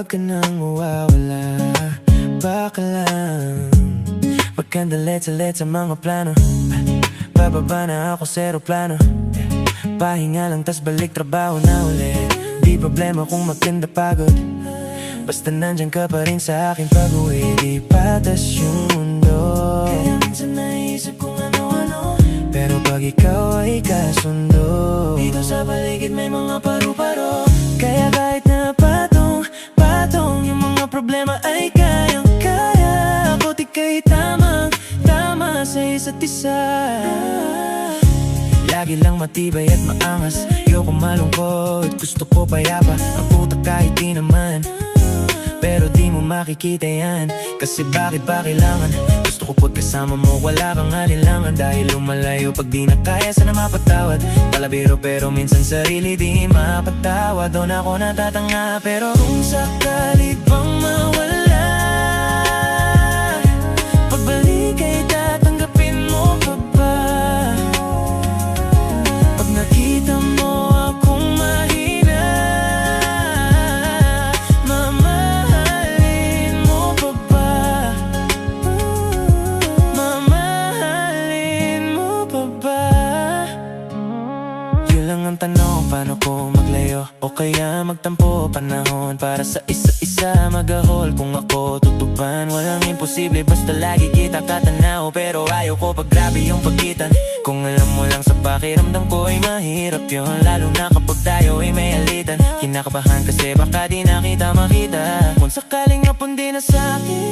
Huwag ka nang mawawala, baka lang magkandalit-salit sa mga plano. Bababa na ako sa aeroplano, pahinga lang tas balik trabaho na ulit. Di problema kung magtinda pagod, basta nandyan ka pa rin sa akin pag-uwi. Di patas yung mundo, kaya minsan naisip kung ano-ano, pero pag ikaw ay kasundo, dito sa paligid may mga paru-paro. Kaya kahit na patong yung mga problema ay kayang-kaya. Ako't ika'y tamang-tama sa isa't isa. Lagi lang matibay at maangas, ayoko malungkot, gusto ko payapa. Ang putak kahit di naman, pero di mo makikita yan. Kasi bakit ba kailangan? Gusto ko pag kasama mo wala kang alinlangan. Dahil lumalayo pag di na kaya sana mapatawad. Palabiro pero minsan sarili di mapatawad. Doon ako natatanga pero kung sakali bang mawala, pagbalik ay tatanggapin mo pa ba? Pag nakita mo akong mahina, mamahalin mo pa ba? Mamahalin mo pa ba? Yun lang ang tanong, paano ko maglayo? O kaya magtampo panahon para sa isa-isa mag-ahol. Kung ako tutupan, walang imposible, basta lagi kita katanaw. Pero ayaw ko pag grabe yung pagitan. Kung alam mo lang sa pakiramdam ko ay mahirap yun, lalo na kapag tayo ay may alitan. Kinakabahan kasi baka di na kita makita. Kung sakaling napundi na sa'kin,